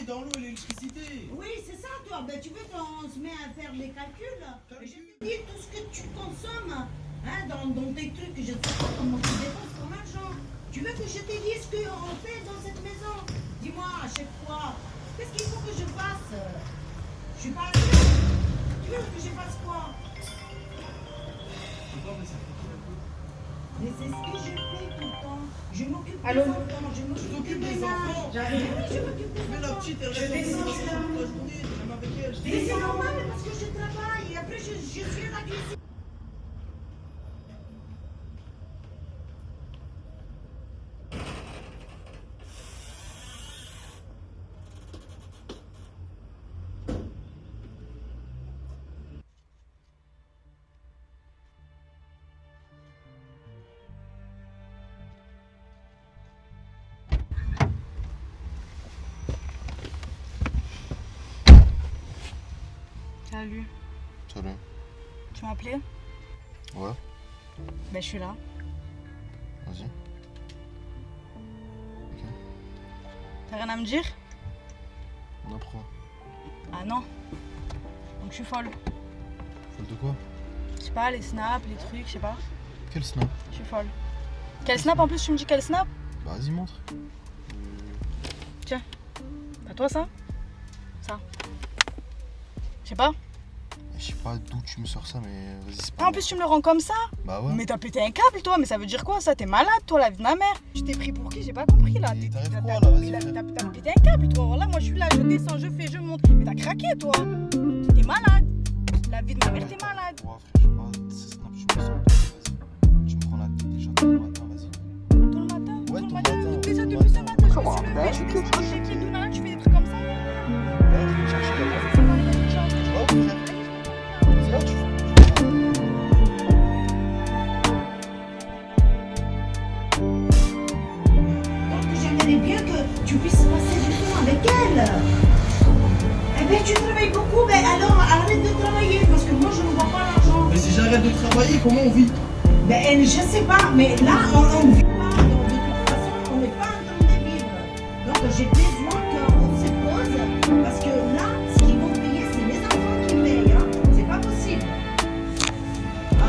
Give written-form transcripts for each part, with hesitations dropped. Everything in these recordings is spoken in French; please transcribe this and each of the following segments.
dans l'eau et l'électricité. Oui, c'est ça, toi. Ben, tu veux qu'on se met à faire des calculs? Je te dis tout ce que tu consommes hein, dans tes trucs. Je ne sais pas comment tu dépenses ton argent. Tu veux que je te dise ce qu'on fait dans cette maison? Dis-moi à chaque fois. Qu'est-ce qu'il faut que je fasse? Je suis pas sûre. Tu veux que je fasse quoi? Mais c'est ce que je fais tout le temps. Je m'occupe des enfants, je m'occupe des enfants. J'arrive. Oui, je m'occupe des Mais la enfants. petite, elle Je reste descends, toute c'est là. la journée, même avec elle. Mais c'est normal parce que je travaille et après je suis à la cuisine. Salut, Salut. tu m'as appelé? Ouais, Ben je suis là. vas-y. T'as rien à me dire? Non, pourquoi? Ah non. Donc je suis folle. Folle de quoi? Je sais pas, les snaps, les trucs, je sais pas. Quel snap? Je suis folle. Quel snap en plus tu me dis quel snap? Bah vas-y, montre. Tiens. À toi ça? Ça. Je sais pas. Je sais pas d'où tu me sors ça, mais vas-y, c'est pas Ah, en plus tu me le rends comme ça? Bah ouais. Mais t'as pété un câble toi, mais ça veut dire quoi ça? T'es malade toi, la vie de ma mère. Tu t'es pris pour qui? J'ai pas compris là. Mais t'arrives T'as- quoi, t'as- là? Vas-y, mais frère. T'as pété un câble toi. Là moi je suis là, je descends, je fais, je monte. Mais t'as craqué toi. T'es malade. La vie de ma mère, t'es malade. Ouais, frère, je sais pas, ces snaps, tu me sors. Vas-y. Tu me prends la tête déjà tôt le matin, vas-y. Tout le matin, Ouais, tout le tout le matin. matin, Déjà tout le depuis ce matin. matin, je me Comment suis on levée, fait? je descends chez qui, tout malade, tu fais des trucs comme ça. Ouais, je vais te chercher là-bas. C'est pas les trucs genre. Tu vas où, frère? C'est là, tu fais. Donc j'aimerais bien que tu puisses passer du temps avec elle. Eh bien tu travailles beaucoup, ben alors arrête de travailler parce que moi je ne vois pas l'argent. Mais si j'arrête de travailler, comment on vit? Ben je sais pas, mais là on ne vit pas. Donc de toute façon on n'est pas en train de vivre. Donc j'ai besoin qu'on se pose parce que là ce qu'ils vont payer c'est les enfants qui payent. Hein. C'est pas possible. Ah.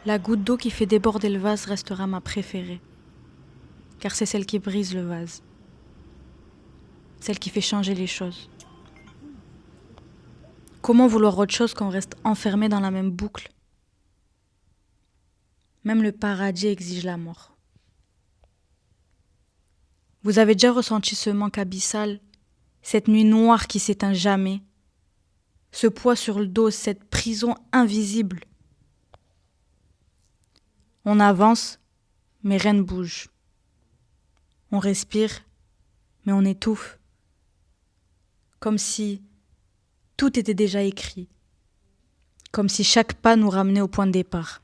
La goutte d'eau qui fait déborder le vase restera ma préférée, car c'est celle qui brise le vase, celle qui fait changer les choses. Comment vouloir autre chose quand on reste enfermé dans la même boucle? Même le paradis exige la mort. Vous avez déjà ressenti ce manque abyssal, cette nuit noire qui s'éteint jamais, ce poids sur le dos, cette prison invisible. On avance, mais rien ne bouge. On respire, mais on étouffe. Comme si tout était déjà écrit. Comme si chaque pas nous ramenait au point de départ.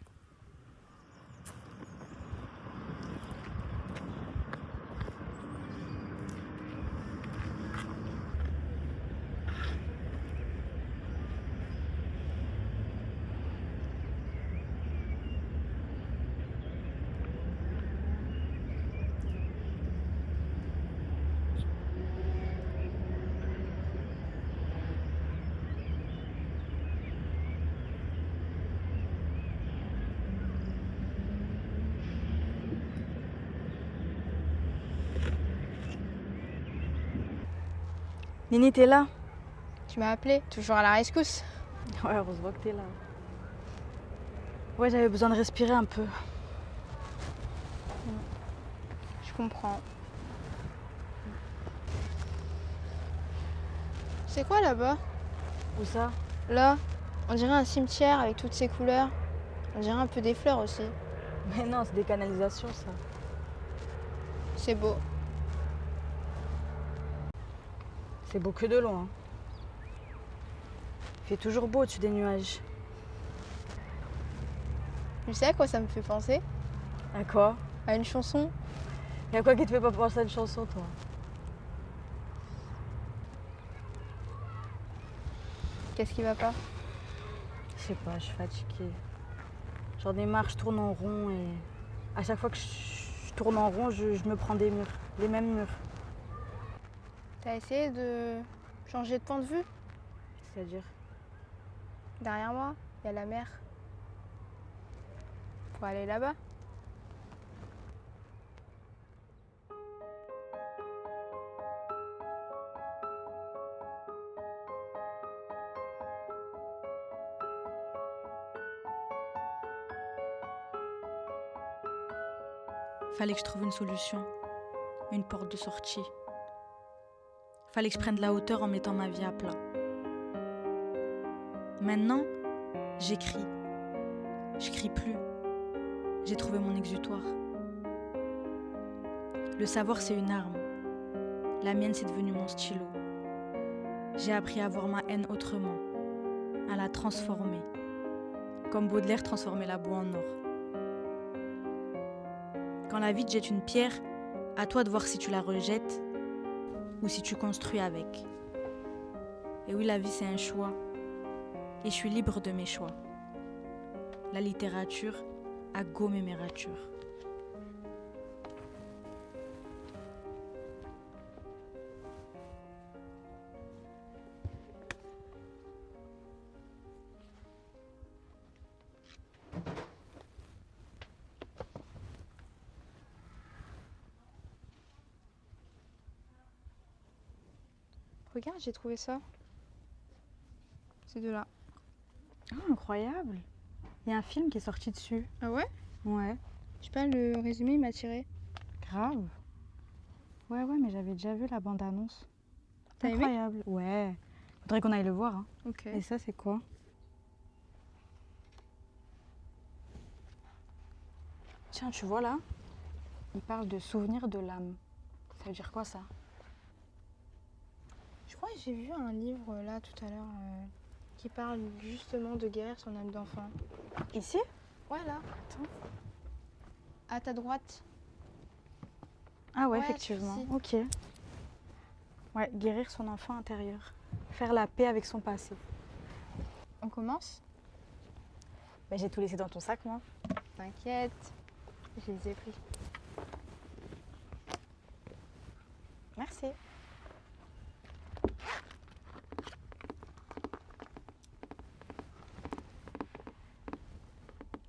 Nini, t'es là? Tu m'as appelé, toujours à la rescousse. Ouais, heureusement que t'es là. Ouais, j'avais besoin de respirer un peu. Je comprends. C'est quoi là-bas? Où ça? Là, on dirait un cimetière avec toutes ces couleurs. On dirait un peu des fleurs aussi. Mais non, c'est des canalisations, ça. C'est beau. C'est beau que de loin. Il fait toujours beau au-dessus des nuages. Tu sais à quoi ça me fait penser? À quoi? À une chanson. Y'a quoi qui te fait pas penser à une chanson, toi? Qu'est-ce qui va pas? Je sais pas, je suis fatiguée. J'en ai marre, je tourne en rond et à chaque fois que je tourne en rond, je me prends des murs, les mêmes murs. T'as essayé de changer de point de vue? C'est-à-dire? Derrière moi, il y a la mer. Faut aller là-bas. Fallait que je trouve une solution, une porte de sortie. Fallait que je prenne de la hauteur en mettant ma vie à plat. Maintenant, j'écris. Je crie plus. J'ai trouvé mon exutoire. Le savoir, c'est une arme. La mienne, c'est devenu mon stylo. J'ai appris à voir ma haine autrement, à la transformer. Comme Baudelaire transformait la boue en or. Quand la vie te jette une pierre, à toi de voir si tu la rejettes ou si tu construis avec. Et oui, la vie, c'est un choix. Et je suis libre de mes choix. La littérature a gommé mes ratures. Regarde, j'ai trouvé ça. C'est de là. Oh, incroyable! Il y a un film qui est sorti dessus. Ah ouais? Ouais. Je sais pas, le résumé il m'a attiré. Grave. Ouais, mais j'avais déjà vu la bande-annonce. T'as aimé? Incroyable. Ouais. Faudrait qu'on aille le voir. Hein. Ok. Et ça, c'est quoi? Tiens, tu vois là? Il parle de souvenir de l'âme. Ça veut dire quoi ça? Je crois que j'ai vu un livre là tout à l'heure qui parle justement de guérir son âme d'enfant. Ici? Ouais, là. Attends. À ta droite. Ah ouais, Ouais, effectivement. celui-ci. Ok. Ouais, guérir son enfant intérieur. Faire la paix avec son passé. On commence? Bah, j'ai tout laissé dans ton sac, moi. T'inquiète, je les ai pris. Merci.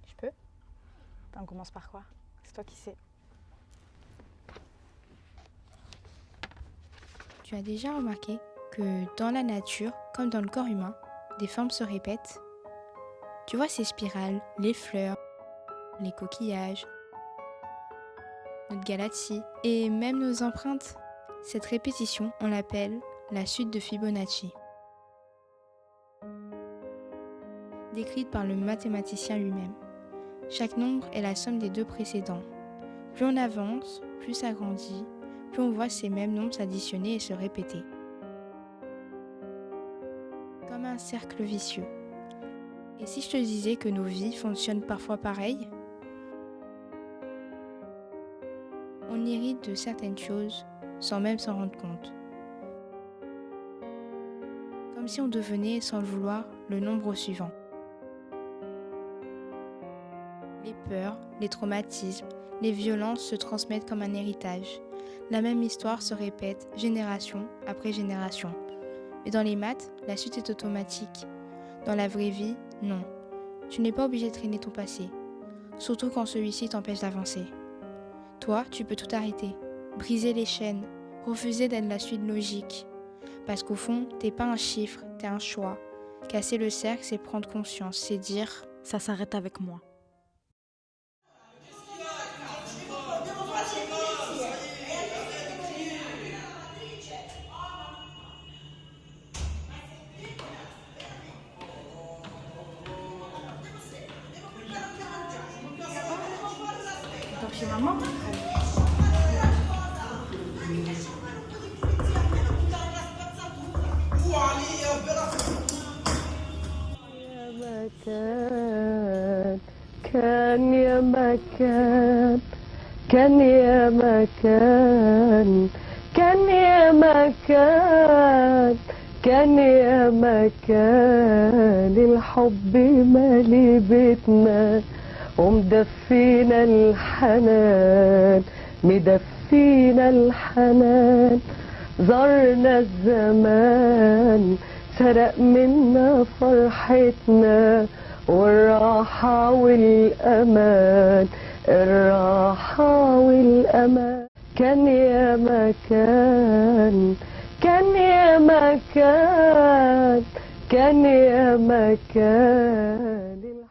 Je peux? On commence par quoi? C'est toi qui sais. Tu as déjà remarqué que dans la nature, comme dans le corps humain, des formes se répètent? Tu vois ces spirales, les fleurs, les coquillages, notre galaxie et même nos empreintes. Cette répétition, on l'appelle la suite de Fibonacci. Décrite par le mathématicien lui-même. Chaque nombre est la somme des deux précédents. Plus on avance, plus ça grandit, plus on voit ces mêmes nombres s'additionner et se répéter. Comme un cercle vicieux. Et si je te disais que nos vies fonctionnent parfois pareil? On hérite de certaines choses sans même s'en rendre compte. Comme si on devenait, sans le vouloir, le nombre suivant. Les peurs, les traumatismes, les violences se transmettent comme un héritage. La même histoire se répète génération après génération. Mais dans les maths, la suite est automatique. Dans la vraie vie, non. Tu n'es pas obligé de traîner ton passé. Surtout quand celui-ci t'empêche d'avancer. Toi, tu peux tout arrêter. Briser les chaînes. Refuser d'être la suite logique. Parce qu'au fond, t'es pas un chiffre, t'es un choix. Casser le cercle, c'est prendre conscience. C'est dire... Ça s'arrête avec moi. Attends, chez maman? Que كان يا مكان، كان يا مكان، كان يا مكان، كان يا مكان الحب مالي بيتنا ومدفينا الحنان، مدفينا الحنان. زارنا الزمان سرق منا فرحتنا والراحة والأمان، الراحة والأمان. كان يا مكان، كان يا مكان، كان يا مكان.